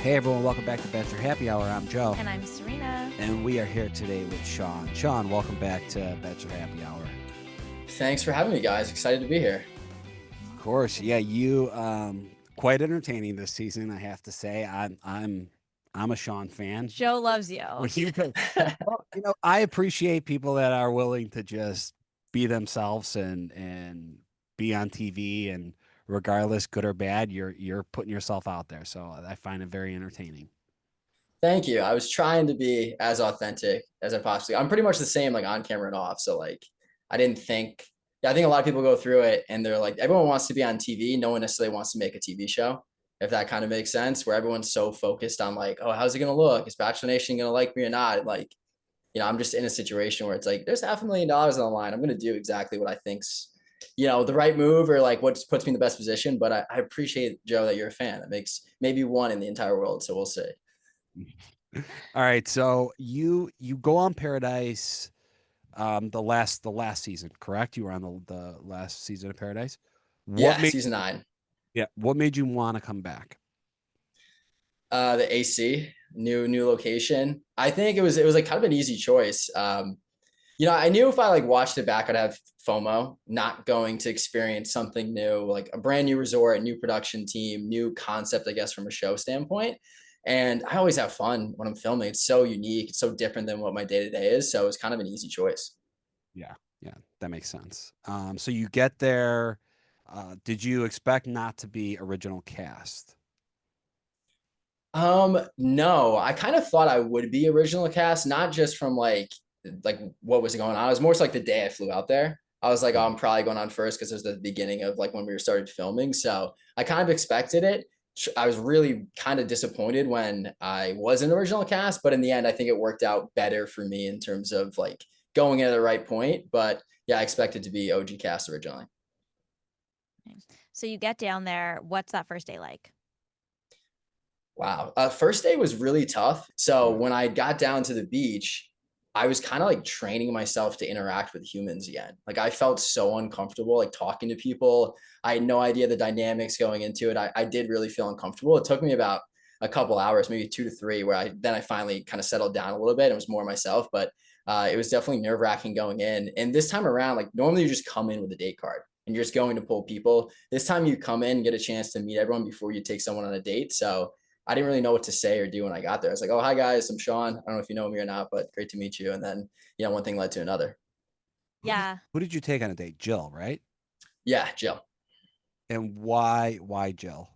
Hey everyone, welcome back to Bachelor Happy Hour. I'm Joe. And I'm Serena. And we are here today with Sean. Sean, welcome back to Bachelor Happy Hour. Thanks for having me, guys. Excited to be here. Of course, yeah, you quite entertaining this season, I have to say. I'm a Sean fan. Joe loves you. Well, I appreciate people that are willing to just be themselves and be on TV, and regardless, good or bad, you're putting yourself out there. So I find it very entertaining. Thank you. I was trying to be as authentic as I possibly. I'm pretty much the same, like on camera and off. So like, I didn't think. Yeah, I think a lot of people go through it and they're like, everyone wants to be on TV. No one necessarily wants to make a TV show, if that kind of makes sense. Where everyone's so focused on like, oh, how's it gonna look? Is Bachelor Nation gonna like me or not? Like, I'm just in a situation where it's like, there's $500,000 on the line. I'm gonna do exactly what I think's, the right move or like what puts me in the best position. But I appreciate, Joe, that you're a fan. That makes maybe one in the entire world. So we'll see. All right, so you go on Paradise, the last season, correct? You were on the last season of Paradise. What Yeah, made season 9. what made you want to come back? The AC, new location. I think it was like kind of an easy choice. I knew if I like watched it back, I'd have FOMO, not going to experience something new, like a brand new resort, new production team, new concept, I guess, from a show standpoint. And I always have fun when I'm filming. It's so unique. It's so different than what my day-to-day is. So it's kind of an easy choice. Yeah, yeah, that makes sense. So you get there. Did you expect not to be original cast? No, I kind of thought I would be original cast, not just from like what was going on. It was more so like the day I flew out there. I was like, oh, I'm probably going on first because it was the beginning of like when we started filming. So I kind of expected it. I was really kind of disappointed when I was an original cast, but in the end, I think it worked out better for me in terms of like going in at the right point. But yeah, I expected to be OG cast originally. So you get down there. What's that first day like? Wow. First day was really tough. So when I got down to the beach, I was kind of like training myself to interact with humans again. Like I felt so uncomfortable, like talking to people. I had no idea the dynamics going into it. I did really feel uncomfortable. It took me about a couple hours, maybe 2 to 3, where I finally kind of settled down a little bit and was more myself. But it was definitely nerve wracking going in. And this time around, like normally you just come in with a date card and you're just going to pull people. This time you come in, get a chance to meet everyone before you take someone on a date. So I didn't really know what to say or do when I got there. I was like, oh, hi guys, I'm Sean. I don't know if you know me or not, but great to meet you. And then, one thing led to another. Yeah. Who did you take on a date? Jill, right? Yeah, Jill. And why Jill?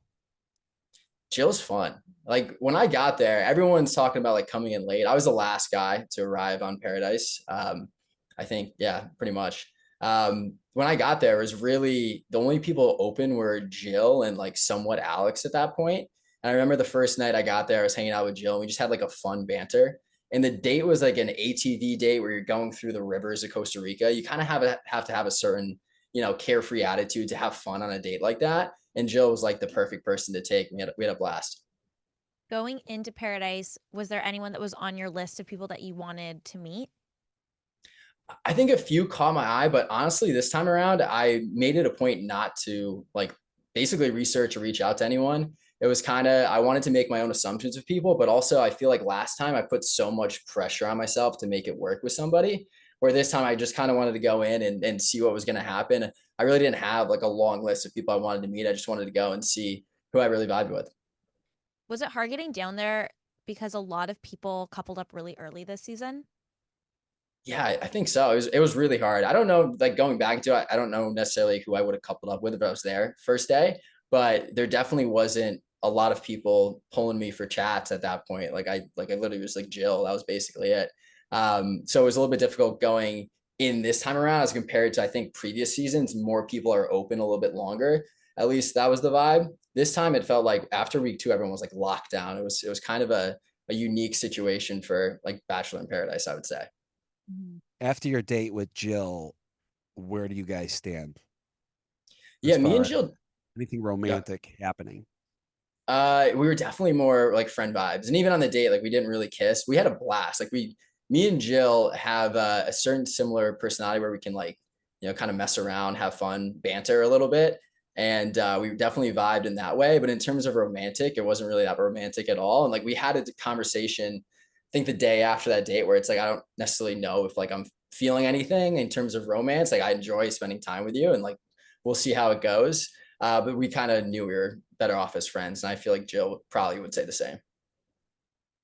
Jill's fun. Like when I got there, everyone's talking about like coming in late. I was the last guy to arrive on Paradise. I think, yeah, pretty much. When I got there, it was really the only people open were Jill and like somewhat Alex at that point. And I remember the first night I got there, I was hanging out with Jill and we just had like a fun banter. And the date was like an ATV date where you're going through the rivers of Costa Rica. You kind of have to have a certain, carefree attitude to have fun on a date like that. And Jill was like the perfect person to take. We had a blast. Going into Paradise, was there anyone that was on your list of people that you wanted to meet? I think a few caught my eye, but honestly, this time around, I made it a point not to like basically research or reach out to anyone. It was kind of, I wanted to make my own assumptions of people, but also I feel like last time I put so much pressure on myself to make it work with somebody, where this time I just kind of wanted to go in and see what was going to happen. I really didn't have like a long list of people I wanted to meet. I just wanted to go and see who I really vibed with. Was it hard getting down there because a lot of people coupled up really early this season? Yeah, I think so. It was really hard. I don't know, like going back to it, I don't know necessarily who I would have coupled up with if I was there first day, but there definitely wasn't a lot of people pulling me for chats at that point. Like I literally was like Jill. That was basically it. So it was a little bit difficult going in this time around as compared to I think previous seasons. More people are open a little bit longer. At least that was the vibe. This time it felt like after week 2, everyone was like locked down. It was kind of a unique situation for like Bachelor in Paradise, I would say. After your date with Jill, where do you guys stand as Yeah, me far and as Jill, anything yeah, romantic happening? we were definitely more like friend vibes, and even on the date, like we didn't really kiss. We had a blast. Me and Jill have a certain similar personality where we can like, kind of mess around, have fun, banter a little bit, And we definitely vibed in that way. But in terms of romantic, it wasn't really that romantic at all. And like we had a conversation, I think the day after that date, where it's like I don't necessarily know if like I'm feeling anything in terms of romance. Like I enjoy spending time with you, and like we'll see how it goes. But we kind of knew we were better off as friends, and I feel like Jill probably would say the same.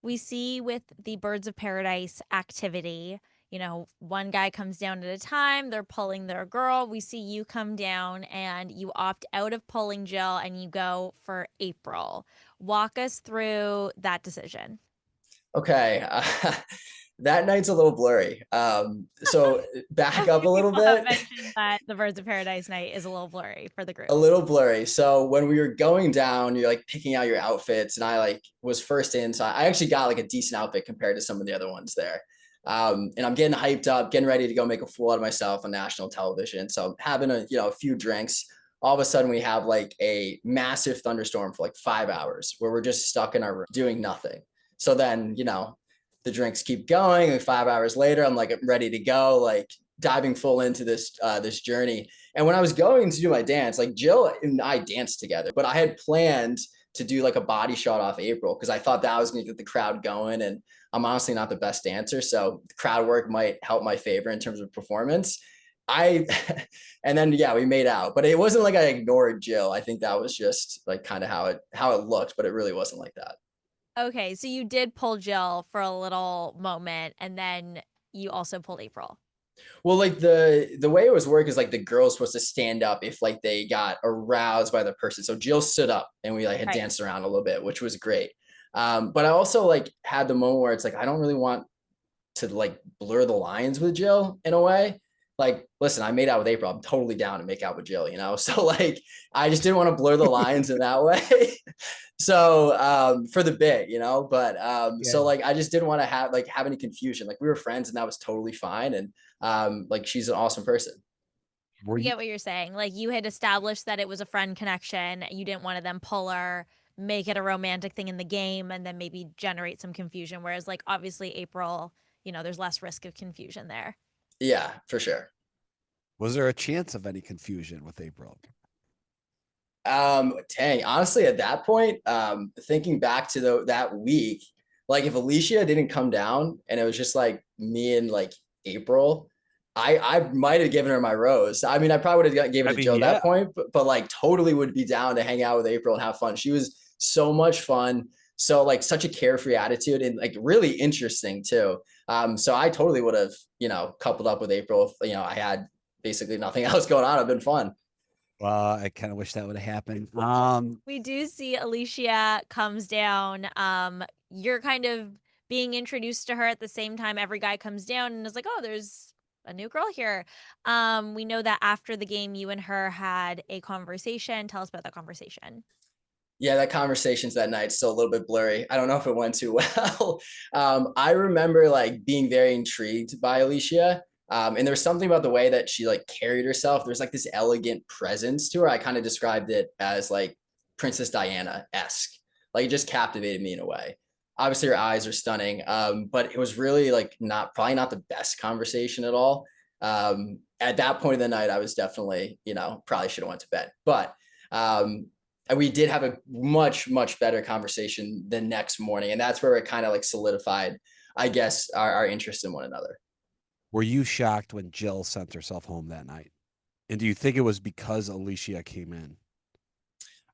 We see with the Birds of Paradise activity, you know, one guy comes down at a time, they're pulling their girl. We see you come down and you opt out of pulling Jill and you go for April. Walk us through that decision. Okay. That night's a little blurry. So back up a little People have bit. mentioned that the Birds of Paradise night is a little blurry for the group. A little blurry. So when we were going down, you're like picking out your outfits, and I like was first in. So I actually got like a decent outfit compared to some of the other ones there. And I'm getting hyped up, getting ready to go make a fool out of myself on national television. So I'm having a few drinks. All of a sudden we have like a massive thunderstorm for like 5 hours where we're just stuck in our room doing nothing. So then, the drinks keep going. And 5 hours later, I'm like, I'm ready to go, like diving full into this journey. And when I was going to do my dance, like Jill and I danced together, but I had planned to do like a body shot off April because I thought that was going to get the crowd going. And I'm honestly not the best dancer, so the crowd work might help my favor in terms of performance. I and then yeah, we made out, but it wasn't like I ignored Jill. I think that was just like kind of how it looked, but it really wasn't like that. Okay, so you did pull Jill for a little moment and then you also pulled April. Well, like the way it was work is like the girl's supposed to stand up if like they got aroused by the person. So Jill stood up and we like had Right. danced around a little bit, which was great. But I also like had the moment where it's like I don't really want to like blur the lines with Jill in a way. Like, listen, I made out with April. I'm totally down to make out with Jill, So like I just didn't want to blur the lines in that way. So for the bit, but so Yeah. like I just didn't want to have any confusion. Like we were friends and that was totally fine. And like she's an awesome person. Were I you get what you're saying. Like you had established that it was a friend connection. You didn't want to then pull her, make it a romantic thing in the game, and then maybe generate some confusion. Whereas, like, obviously, April, there's less risk of confusion there. Yeah, for sure. was there a chance of any confusion with April? Dang, honestly, at that point, thinking back to that week, like if Alicia didn't come down and it was just like me and like April, I might have given her my rose. I mean, I probably would have gave it to Joe at Yeah. that point, but like totally would be down to hang out with April and have fun. She was so much fun. So like such a carefree attitude and like really interesting too. So I totally would have, coupled up with April if, I had basically nothing else going on. It'd been fun. Well, I kind of wish that would have happened. We do see Alicia comes down. You're kind of being introduced to her at the same time every guy comes down and is like, oh, there's a new girl here. We know that after the game, you and her had a conversation. Tell us about that conversation. Yeah, that conversation's that night still a little bit blurry. I don't know if it went too well. I remember like being very intrigued by Alicia. And there was something about the way that she like carried herself. There's like this elegant presence to her. I kind of described it as like Princess Diana-esque. Like it just captivated me in a way. Obviously her eyes are stunning. But it was really like probably not the best conversation at all. At that point of the night, I was definitely, probably should have went to bed. But and we did have a much, much better conversation the next morning. And that's where it kind of like solidified, I guess, our interest in one another. Were you shocked when Jill sent herself home that night? And do you think it was because Alicia came in?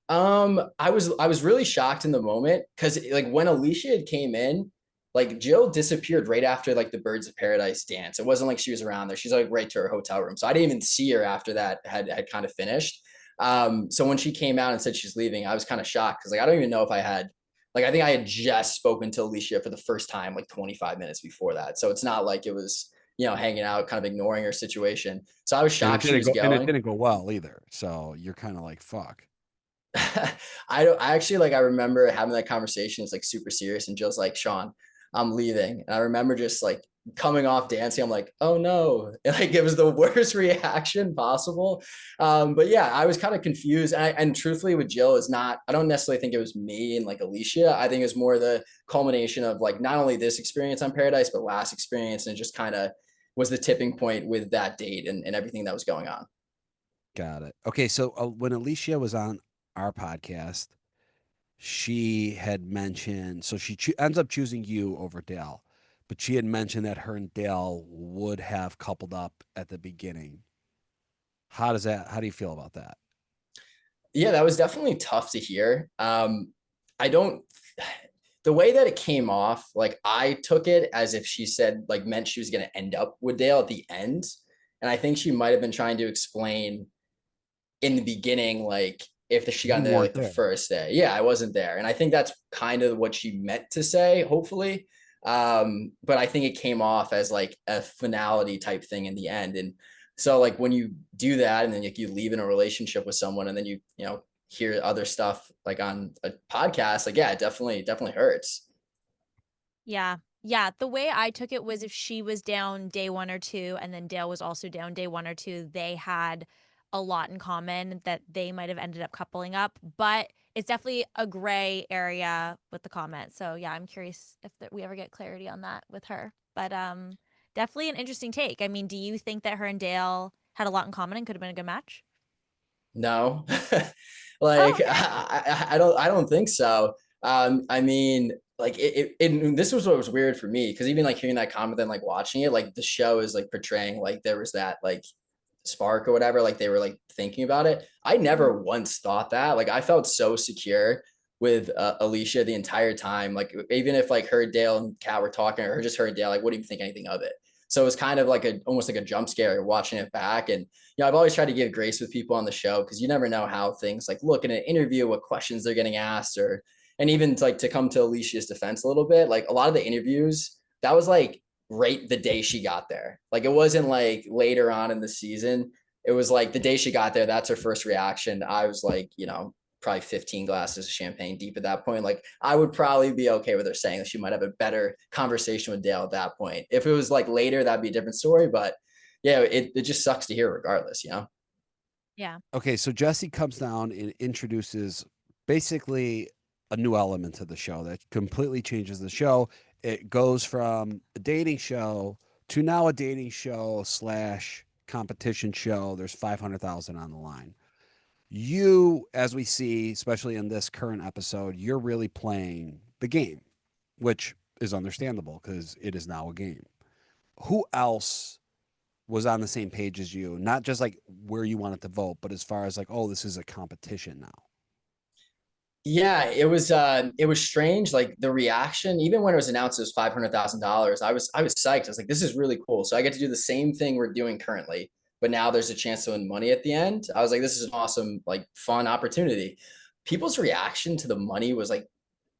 I was really shocked in the moment because like when Alicia came in, like Jill disappeared right after like the Birds of Paradise dance. It wasn't like she was around there. She's like right to her hotel room. So I didn't even see her after that had kind of finished. So when she came out and said she's leaving, I was kind of shocked because like I don't even know if I think I had just spoken to Alicia for the first time like 25 minutes before that. So it's not like it was, hanging out, kind of ignoring her situation. So I was shocked she was And it going. didn't go well either. So you're kind of like, fuck. I actually like I remember having that conversation. It's like super serious, and Jill's like, Sean, I'm leaving. And I remember just like coming off dancing, I'm like, oh no. And like it was the worst reaction possible. But yeah, I was kind of confused. And truthfully with Jill is not, I don't necessarily think it was me and like Alicia. I think it was more the culmination of like not only this experience on Paradise, but last experience, and just kind of was the tipping point with that date and everything that was going on. Got it. Okay, so when Alicia was on our podcast, she had mentioned so she ends up choosing you over Dale, but she had mentioned that her and Dale would have coupled up at the beginning. How do you feel about that? Yeah, that was definitely tough to hear. I don't, the way that it came off, like I took it as if she said, like, meant she was going to end up with Dale at the end. And I think she might have been trying to explain in the beginning, like, if she got You there weren't like the there. first day. Yeah, I wasn't there. And I think that's kind of what she meant to say, hopefully. But I think it came off as like a finality type thing in the end. And so like when you do that and then like, you leave in a relationship with someone and then you know, hear other stuff like on a podcast, like, yeah, it definitely hurts. Yeah. Yeah. The way I took it was if she was down day 1 or 2 and then Dale was also down day 1 or 2, they had a lot in common that they might have ended up coupling up, but it's definitely a gray area with the comment. So yeah, I'm curious if we ever get clarity on that with her. But definitely an interesting take. I mean, do you think that her and Dale had a lot in common and could have been a good match? No, Oh, like okay. I don't think so. I mean, like this was what was weird for me because even like hearing that comment and like watching it, like the show is like portraying like there was that like spark or whatever, like they were like thinking about it. I Mhm. never once thought that. Like I felt so secure with Alicia the entire time. Like even if like her, Dale, and Kat were talking, or just her and Dale, like wouldn't even think anything of it. So it was kind of like a almost like a jump scare watching it back. And you know, I've always tried to give grace with people on the show because you never know how things like look in an interview, what questions they're getting asked, or and even to, like to come to Alicia's defense a little bit, like a lot of the interviews, that was like right the day she got there. Like it wasn't like later on in the season. It was like the day she got there, that's her first reaction. I was like, you know, probably 15 glasses of champagne deep at that point. Like I would probably be okay with her saying that she might have a better conversation with Dale at that point. If it was like later, that'd be a different story. But yeah, it just sucks to hear regardless, you know? Yeah. Okay, so Jesse comes down and introduces basically a new element to the show that completely changes the show. It goes from a dating show to now a dating show slash competition show. There's 500,000 on the line. You, as we see, especially in this current episode, you're really playing the game, which is understandable because it is now a game. Who else was on the same page as you, not just like where you wanted to vote, but as far as like, oh, this is a competition now. Yeah, it was strange. Like the reaction, even when it was announced it was $500,000, I was psyched. I was like, this is really cool. So I get to do the same thing we're doing currently, but now there's a chance to win money at the end. I was like, this is an awesome, like fun opportunity. People's reaction to the money was like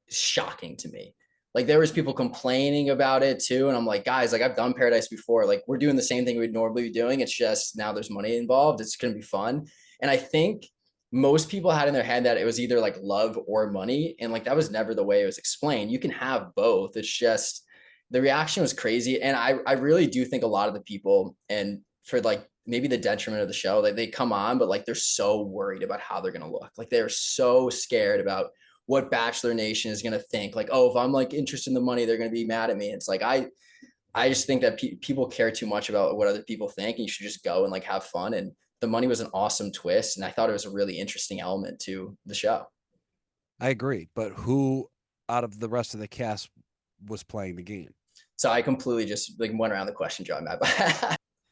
shocking to me. Like there was people complaining about it too, and I'm like, guys, like I've done Paradise before. Like we're doing the same thing we'd normally be doing. It's just now there's money involved. It's gonna be fun. And I think most people had in their head that it was either like love or money, and like that was never the way it was explained. You can have both. It's just the reaction was crazy, and I really do think a lot of the people, and for like maybe the detriment of the show, like they come on, but like they're so worried about how they're gonna look. Like they're so scared about what Bachelor Nation is going to think. Like, oh, if I'm like interested in the money, they're going to be mad at me. It's like I just think that people care too much about what other people think, and you should just go and like have fun. And the money was an awesome twist, and I thought it was a really interesting element to the show. I agree, but who out of the rest of the cast was playing the game? So I completely just like went around the question, John.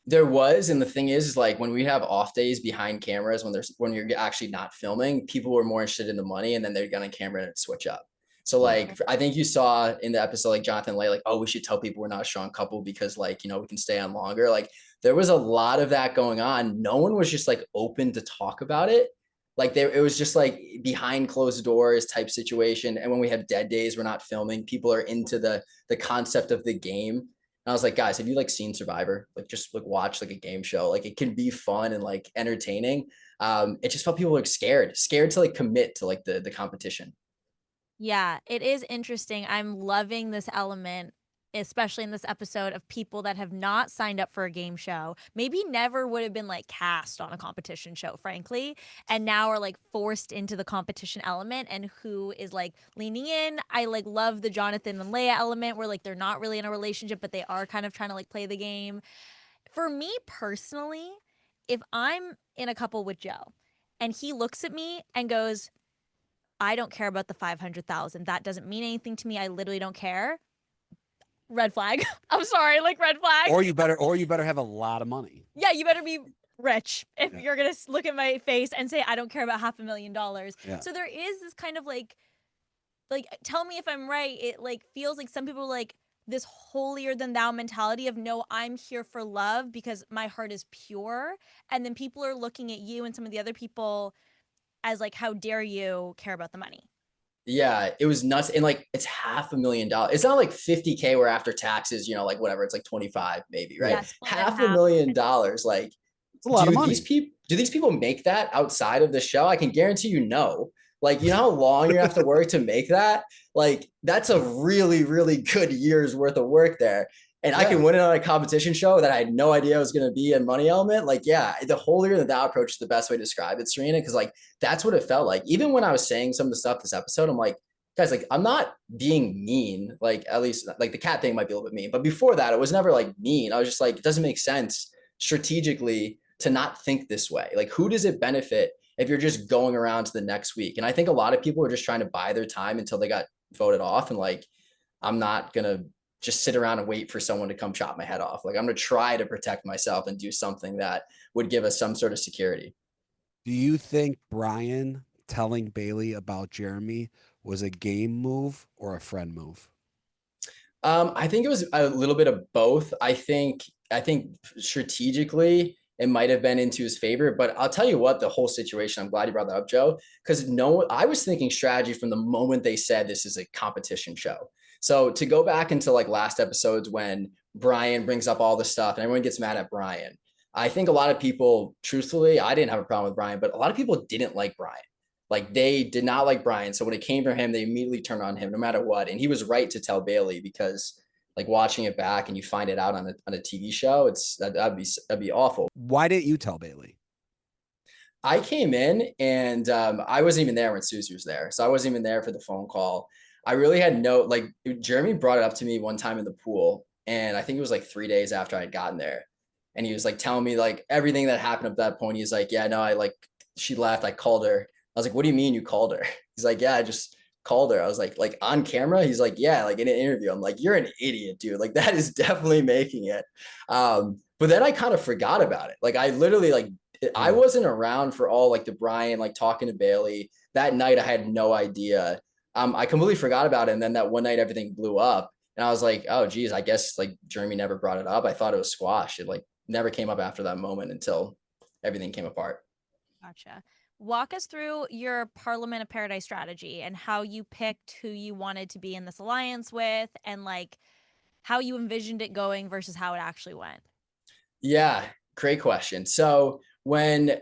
There was, and the thing is like when we have off days behind cameras, when you're actually not filming, people were more interested in the money, and then they're gonna camera and switch up. So Okay. like I think you saw in the episode like Jonathan Lay, like, oh, we should tell people we're not a strong couple because like, you know, we can stay on longer. Like there was a lot of that going on. No one was just like open to talk about it. Like there it was just like behind closed doors type situation. And when we have dead days, we're not filming. People are into the concept of the game. And I was like, guys, have you like seen Survivor? Like just like watch like a game show. Like it can be fun and like entertaining. It just felt people like scared to like commit to like the competition. Yeah, it is interesting. I'm loving this element, especially in this episode, of people that have not signed up for a game show, maybe never would have been like cast on a competition show, frankly, and now are like forced into the competition element and who is like leaning in. I like love the Jonathan and Leia element where like they're not really in a relationship, but they are kind of trying to like play the game. For me personally, if I'm in a couple with Joe. And he looks at me and goes, I don't care about the 500,000. That doesn't mean anything to me. I literally don't care. Red flag. I'm sorry, like red flag. Or you better have a lot of money. Yeah, you better be rich if Yeah. you're going to look at my face and say, I don't care about $500,000. Yeah. So there is this kind of like, tell me if I'm right. It like feels like some people like this holier than thou mentality of no, I'm here for love because my heart is pure. And then people are looking at you and some of the other people as like, how dare you care about the money? Yeah, it was nuts. And like, it's $500,000. It's not like 50K where after taxes, like whatever, it's like 25 maybe, right? Yeah, split in half. $500,000. Like, It's a lot of money. do these people make that outside of the show? I can guarantee no. Like, you know how long you have to work to make that? Like, that's a really, really good year's worth of work there. And I can win it on a competition show that I had no idea was going to be a money element. Like, yeah, the holier than thou approach is the best way to describe it, Serena, because like that's what it felt like. Even when I was saying some of the stuff this episode, I'm like, guys, like I'm not being mean. Like at least like the cat thing might be a little bit mean, but before that, it was never like mean. I was just like, it doesn't make sense strategically to not think this way. Like, who does it benefit if you're just going around to the next week? And I think a lot of people are just trying to buy their time until they got voted off. And like, I'm not gonna just sit around and wait for someone to come chop my head off. Like I'm going to try to protect myself and do something that would give us some sort of security. Do you think Brian telling Bailey about Jeremy was a game move or a friend move? I think it was a little bit of both. I think strategically it might have been into his favor, but I'll tell you what, the whole situation, I'm glad you brought that up, Joe, because I was thinking strategy from the moment they said this is a competition show. So to go back into like last episodes when Brian brings up all this stuff and everyone gets mad at Brian, I think a lot of people, truthfully, I didn't have a problem with Brian, but a lot of people didn't like Brian. Like they did not like Brian. So when it came from him, they immediately turned on him no matter what. And he was right to tell Bailey because like watching it back and you find it out on a TV show, that'd be awful. Why didn't you tell Bailey? I came in and I wasn't even there when Susie was there. So I wasn't even there for the phone call. I really had like Jeremy brought it up to me one time in the pool. And I think it was like 3 days after I had gotten there. And he was like telling me like everything that happened at that point. He's like, yeah, no, she left. I called her. I was like, what do you mean you called her? He's like, yeah, I just called her. I was like on camera? He's like, yeah, like in an interview. I'm like, you're an idiot, dude. Like that is definitely making it. But then I kind of forgot about it. Like I literally I wasn't around for all like the Brian, like talking to Bailey that night. I had no idea. I completely forgot about it. And then that one night everything blew up and I was like, oh geez, I guess like Jeremy never brought it up. I thought it was squashed. It like never came up after that moment until everything came apart. Gotcha. Walk us through your Parliament of Paradise strategy and how you picked who you wanted to be in this alliance with and like how you envisioned it going versus how it actually went. Yeah, great question. So when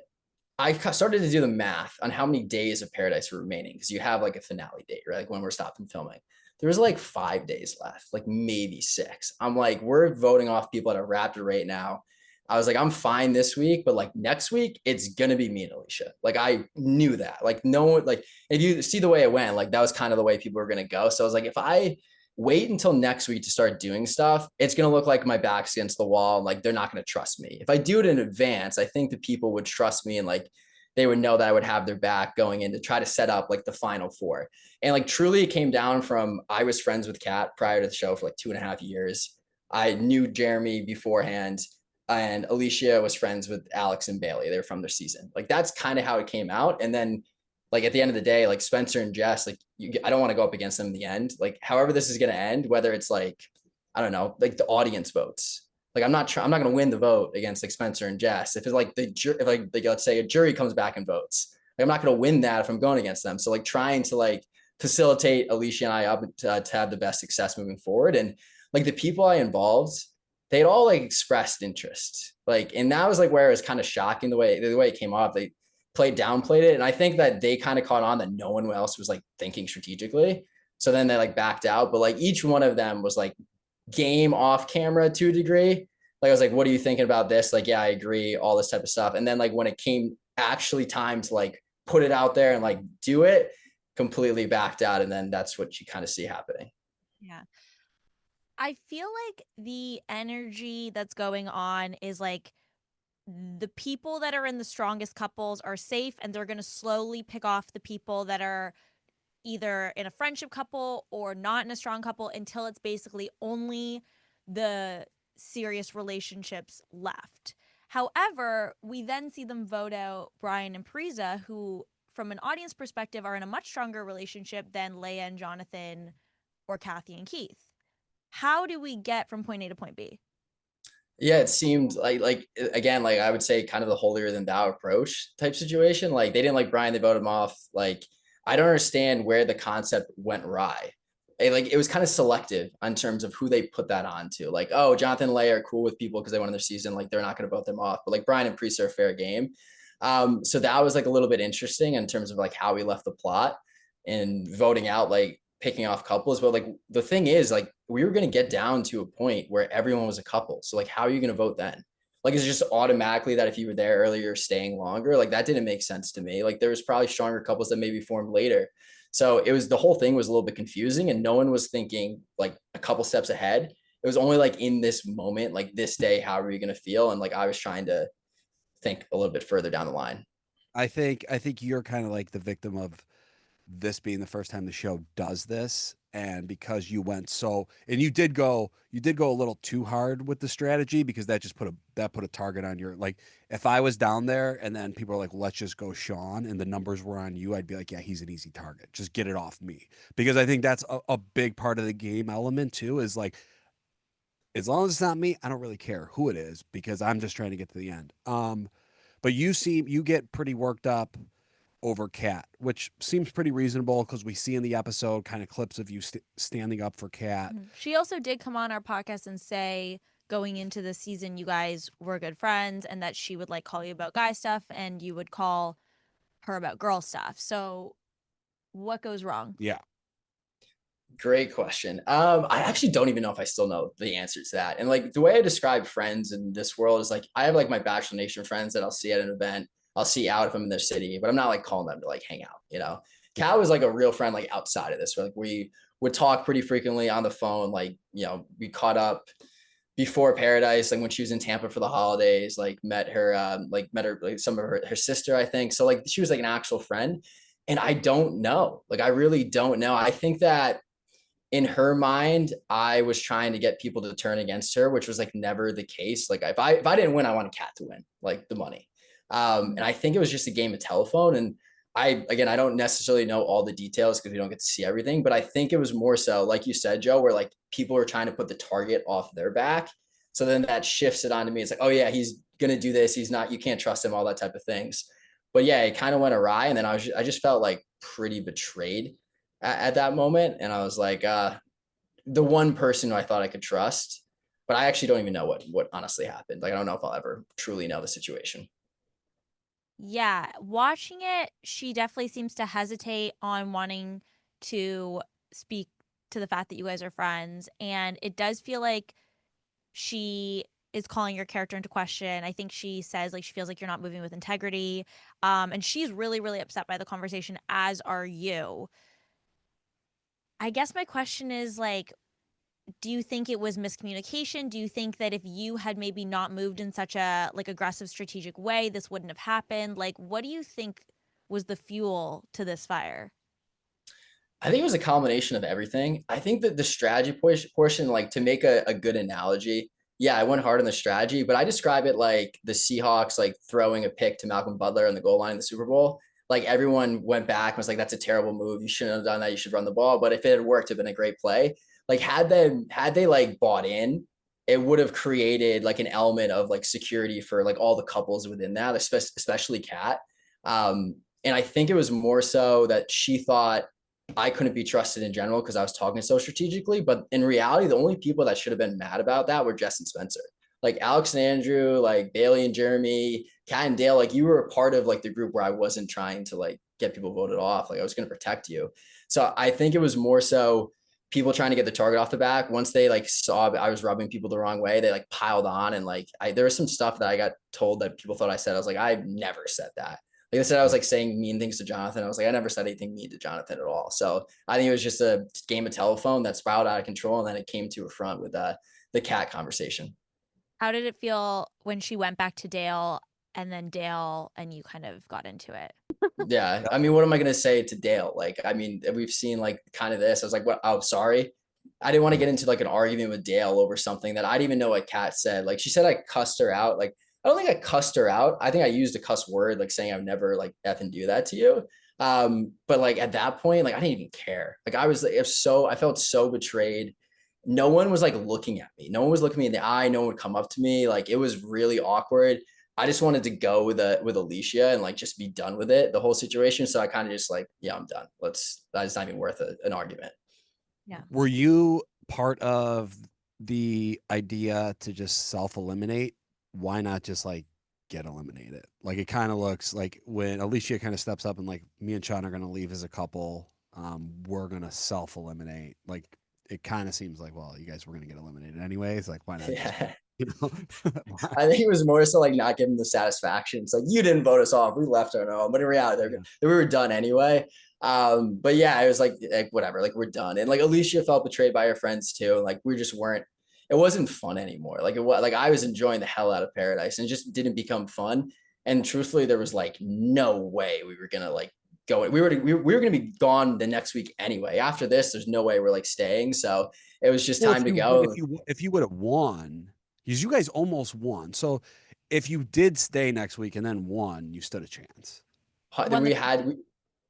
I started to do the math on how many days of Paradise were remaining, because you have like a finale date, right? Like when we're stopping filming, there was like 5 days left, like maybe 6. I'm like, we're voting off people at a rapid rate now. I was like, I'm fine this week, but like next week, it's gonna be me and Alicia. Like I knew that. Like no one, like if you see the way it went, like that was kind of the way people were gonna go. So I was like, if I wait until next week to start doing stuff, it's gonna look like my back's against the wall and like they're not gonna trust me. If I do it in advance, I think the people would trust me and like they would know that I would have their back going in to try to set up like the final 4. And like truly it came down from I was friends with Kat prior to the show for like 2.5 years. I knew Jeremy beforehand. And Alicia was friends with Alex and Bailey. They were from their season. Like that's kind of how it came out. And then like at the end of the day, like Spencer and Jess, like I don't want to go up against them in the end. Like however this is going to end, whether it's like, I don't know, like the audience votes. Like I'm not going to win the vote against like Spencer and Jess. If it's like if like let's say a jury comes back and votes, like, I'm not going to win that if I'm going against them. So like trying to like facilitate Alicia and I up to have the best success moving forward. And like the people I involved, they'd all like expressed interest. Like, and that was like where it was kind of shocking the way it came off. They downplayed it. And I think that they kind of caught on that no one else was like thinking strategically. So then they like backed out. But like each one of them was like game off camera to a degree. Like I was like, what are you thinking about this? Like, yeah, I agree, all this type of stuff. And then like when it came actually time to like put it out there and like do it, completely backed out. And then that's what you kind of see happening. Yeah. I feel like the energy that's going on is like the people that are in the strongest couples are safe, and they're going to slowly pick off the people that are either in a friendship couple or not in a strong couple until it's basically only the serious relationships left. However, we then see them vote out Brian and Priza, who, from an audience perspective, are in a much stronger relationship than Leia and Jonathan or Kathy and Keith. How do we get from point A to point B? Yeah, it seemed like again, like I would say kind of the holier than thou approach type situation. Like they didn't like Brian, they voted him off. Like I don't understand where the concept went awry. It was kind of selective in terms of who they put that onto. Like, oh, Jonathan and Leia are cool with people because they won their season. Like they're not going to vote them off. But like Brian and Priest are fair game. So that was like a little bit interesting in terms of like how we left the plot and voting out like picking off couples. But like the thing is, like we were going to get down to a point where everyone was a couple. So like, how are you going to vote then? Like, is it just automatically that if you were there earlier, staying longer? Like that didn't make sense to me. Like there was probably stronger couples that maybe formed later. So it was, the whole thing was a little bit confusing and no one was thinking like a couple steps ahead. It was only like in this moment, like this day, how are you going to feel? And like, I was trying to think a little bit further down the line. I think you're kind of like the victim of this being the first time the show does this, and because you went so, and you did go a little too hard with the strategy, because that just put a target on your, like, if I was down there and then people are like, let's just go Sean, and the numbers were on you, I'd be like, yeah, he's an easy target, just get it off me, because I think that's a big part of the game element too, is like, as long as it's not me, I don't really care who it is, because I'm just trying to get to the end. But you get pretty worked up over Kat, which seems pretty reasonable because we see in the episode kind of clips of you standing up for Kat. She also did come on our podcast and say, going into the season, you guys were good friends, and that she would like call you about guy stuff and you would call her about girl stuff. So what goes wrong? Yeah. Great question. I actually don't even know if I still know the answer to that. And like the way I describe friends in this world is like I have like my Bachelor Nation friends that I'll see at an event. I'll see out if I'm in their city, but I'm not like calling them to like hang out, you know. Kat was like a real friend like outside of this, where like we would talk pretty frequently on the phone. Like, you know, we caught up before Paradise, like when she was in Tampa for the holidays, like met her like some of her sister, I think. So like she was like an actual friend. And I don't know. Like I really don't know. I think that in her mind, I was trying to get people to turn against her, which was like never the case. Like if I didn't win, I wanted Kat to win, like the money. And I think it was just a game of telephone. And I don't necessarily know all the details because we don't get to see everything, but I think it was more so, like you said, Joe, where like people were trying to put the target off their back. So then that shifts it onto me. It's like, oh yeah, he's gonna do this. He's not. You can't trust him. All that type of things. But yeah, it kind of went awry, and then I just felt like pretty betrayed at that moment. And I was like, the one person who I thought I could trust, but I actually don't even know what honestly happened. Like, I don't know if I'll ever truly know the situation. Yeah, watching it, she definitely seems to hesitate on wanting to speak to the fact that you guys are friends. And it does feel like she is calling your character into question. I think she says like she feels like you're not moving with integrity. And she's really, really upset by the conversation, as are you. I guess my question is like, do you think it was miscommunication? Do you think that if you had maybe not moved in such a like aggressive strategic way, this wouldn't have happened? Like, what do you think was the fuel to this fire? I think it was a combination of everything. I think that the strategy portion, like to make a good analogy, yeah, I went hard on the strategy, but I describe it like the Seahawks like throwing a pick to Malcolm Butler on the goal line in the Super Bowl. Like everyone went back and was like, that's a terrible move. You shouldn't have done that. You should run the ball. But if it had worked, it'd been a great play. Like had they like bought in, it would have created like an element of like security for like all the couples within that, especially Kat. And I think it was more so that she thought I couldn't be trusted in general because I was talking so strategically. But in reality, the only people that should have been mad about that were Jess and Spencer. Like Alex and Andrew, like Bailey and Jeremy, Kat and Dale, like you were a part of like the group where I wasn't trying to like get people voted off. Like I was going to protect you. So I think it was more so people trying to get the target off the back. Once they like saw I was rubbing people the wrong way, they like piled on. And like there was some stuff that I got told that people thought I said. I was like, I've never said that. Like I said, I was like saying mean things to Jonathan. I was like, I never said anything mean to Jonathan at all. So I think it was just a game of telephone that spiraled out of control. And then it came to a front with the Kat conversation. How did it feel when she went back to Dale and then Dale and you kind of got into it? Yeah. I mean, what am I going to say to Dale? Like, I mean, we've seen like kind of this. I was like, what? Oh, sorry. I didn't want to get into like an argument with Dale over something that I didn't even know what Kat said. Like, she said I cussed her out. Like, I don't think I cussed her out. I think I used a cuss word, like saying I would never like effing do that to you. But like at that point, like I didn't even care. Like I was like, I felt so betrayed. No one was like looking at me. No one was looking me in the eye. No one would come up to me. Like it was really awkward. I just wanted to go with Alicia and like just be done with it, the whole situation. So I kind of just like, yeah, I'm done. That's not even worth an argument. Yeah. Were you part of the idea to just self-eliminate? Why not just like get eliminated? Like it kind of looks like when Alicia kind of steps up and like me and Sean are going to leave as a couple, we're going to self-eliminate. Like it kind of seems like, well, you guys were going to get eliminated anyways. Like why not? Just, Yeah. you know, I think it was more so like not giving the satisfaction. It's like you didn't vote us off. We left on our own. But in reality, Yeah. we were done anyway. But yeah, it was like whatever, like we're done. And like Alicia felt betrayed by her friends too. Like we just weren't, it wasn't fun anymore. Like it was like I was enjoying the hell out of Paradise and it just didn't become fun. And truthfully, there was like no way we were gonna like go. We were gonna be gone the next week anyway. After this, there's no way we're like staying. So it was just Well, time to go. if you would have won, because you guys almost won. So if you did stay next week and then won, you stood a chance. Won We the had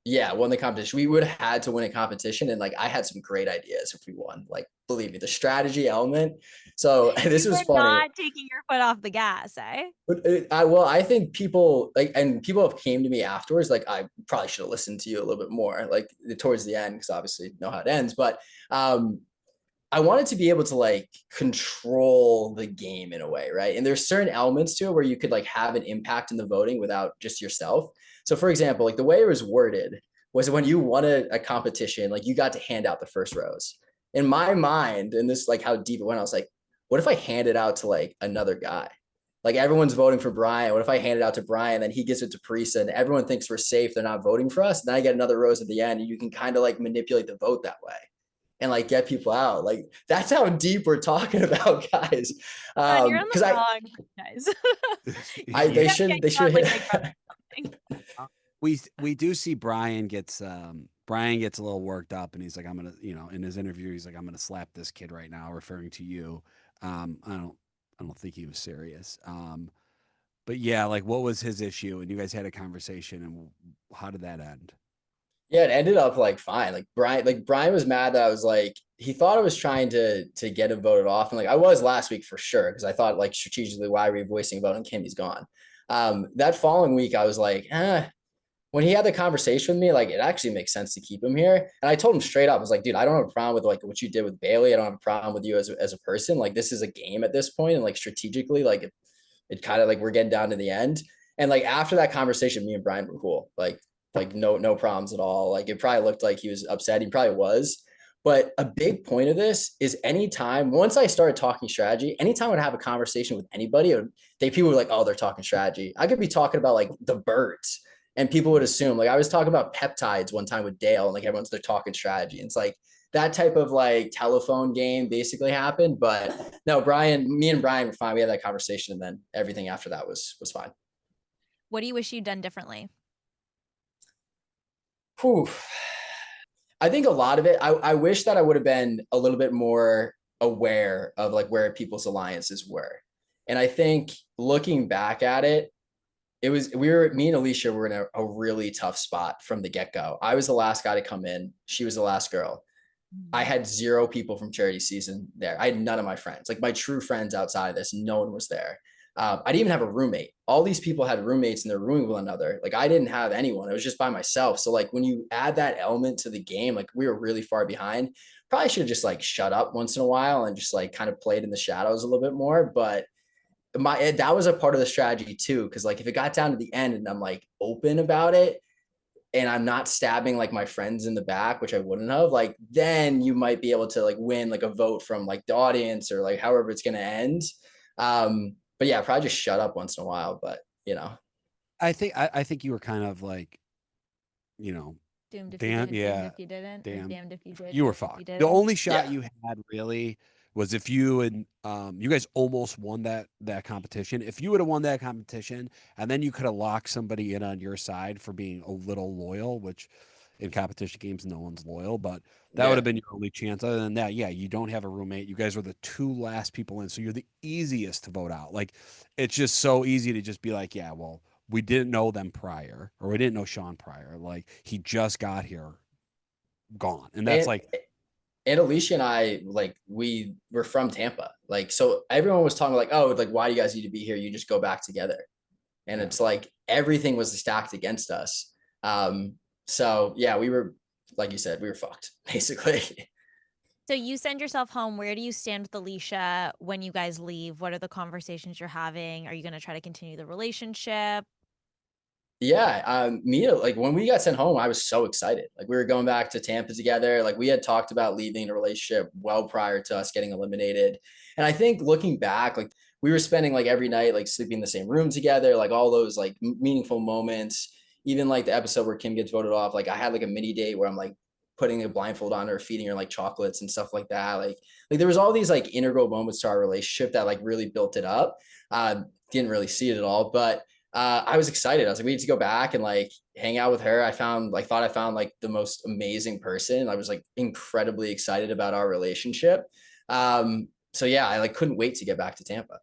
yeah, won the competition. We would have had to win a competition, and like I had some great ideas if we won. Like believe me, the strategy element. So this You was were funny. not taking your foot off the gas, eh? But I think people like, and people have came to me afterwards. Like I probably should have listened to you a little bit more, like towards the end, because obviously you know how it ends. But I wanted to be able to like control the game in a way, right? And there's certain elements to it where you could like have an impact in the voting without just yourself. So for example, like the way it was worded was when you won a competition, like you got to hand out the first rose. In my mind, and this like how deep it went, I was like, what if I hand it out to like another guy? Like everyone's voting for Brian. What if I hand it out to Brian, then he gives it to Parisa, and everyone thinks we're safe, they're not voting for us. And then I get another rose at the end, and you can kind of like manipulate the vote that way and like get people out. Like that's how deep we're talking about, guys. You're on Because the wrong, guys. they Yeah. should like, we do see Brian gets a little worked up and he's like, I'm gonna, in his interview, he's like, I'm gonna slap this kid right now, referring to you. I don't think he was serious. But yeah, like what was his issue? And you guys had a conversation and how did that end? Yeah, it ended up like fine. Brian was mad that I was like, he thought I was trying to get him voted off. And like I was last week for sure, because I thought like strategically, why are we voicing a vote on Kim? He's gone. That following week, I was like, when he had the conversation with me, like it actually makes sense to keep him here. And I told him straight up, I was like, dude, I don't have a problem with like what you did with Bailey. I don't have a problem with you as a person. Like this is a game at this point, and like strategically, like it kind of like we're getting down to the end. And like after that conversation, me and Brian were cool. Like no problems at all. Like it probably looked like he was upset. He probably was. But a big point of this is anytime, once I started talking strategy, anytime I'd have a conversation with anybody, people were like, oh, they're talking strategy. I could be talking about like the birds and people would assume, like I was talking about peptides one time with Dale and like everyone's they're talking strategy. And it's like that type of like telephone game basically happened. But no, me and Brian were fine. We had that conversation and then everything after that was fine. What do you wish you'd done differently? Whew. I think a lot of it, I wish that I would have been a little bit more aware of like where people's alliances were. And I think looking back at it, me and Alicia were in a really tough spot from the get-go. I was the last guy to come in. She was the last girl. I had 0 people from charity season there. I had none of my friends, like my true friends outside of this, no one was there. I didn't even have a roommate. All these people had roommates and they're rooming with one another. Like I didn't have anyone. It was just by myself. So like when you add that element to the game, like we were really far behind. Probably should have just like shut up once in a while and just like kind of played in the shadows a little bit more. But that was a part of the strategy too. Because like if it got down to the end and I'm like open about it, and I'm not stabbing like my friends in the back, which I wouldn't have, like then you might be able to like win like a vote from like the audience or like however it's gonna end. But yeah, probably just shut up once in a while. But I think you were kind of like, Doomed if damn, you did, yeah, doomed if you didn't, or damn, damned if you did. you were damned if fucked. you The only didn't. shot you had really was if you and you guys almost won that competition. If you would have won that competition, and then you could have locked somebody in on your side for being a little loyal, which in competition games no one's loyal, but that would Yeah. have been your only chance. Other than that, yeah, you don't have a roommate. You guys were the two last people in, so you're the easiest to vote out. Like, it's just so easy to just be like, yeah, well, we didn't know them prior, or we didn't know Sean prior. Like, he just got here, gone, and that's And like, and Alicia and I, like, we were from Tampa. Like, so everyone was talking like, oh, like, why do you guys need to be here? You just go back together. And Yeah. it's like everything was stacked against us. So yeah, we were, like you said, we were fucked, basically. So you send yourself home. Where do you stand with Alicia when you guys leave? What are the conversations you're having? Are you going to try to continue the relationship? Yeah, like when we got sent home, I was so excited. Like we were going back to Tampa together. Like we had talked about leaving the relationship well prior to us getting eliminated. And I think looking back, like we were spending like every night, like sleeping in the same room together, like all those like meaningful moments. Even like the episode where Kim gets voted off, like I had like a mini date where I'm like putting a blindfold on her, feeding her like chocolates and stuff like that. Like there was all these like integral moments to our relationship that like really built it up. Didn't really see it at all, but I was excited. I was like, we need to go back and like hang out with her. I thought I found like the most amazing person. I was like incredibly excited about our relationship. So yeah, I like couldn't wait to get back to Tampa.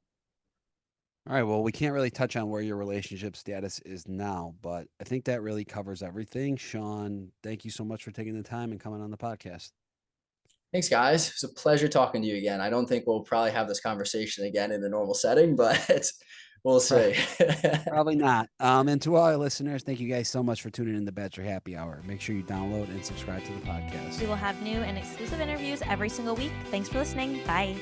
all right, well, we can't really touch on where your relationship status is now, but I think that really covers everything. Sean, thank you so much for taking the time and coming on the podcast. Thanks, guys. It's a pleasure talking to you again. I don't think we'll probably have this conversation again in the normal setting, but we'll see. Probably not. And to all our listeners, thank you guys so much for tuning in to Bachelor Happy Hour. Make sure you download and subscribe to the podcast. We will have new and exclusive interviews every single week. Thanks for listening. Bye.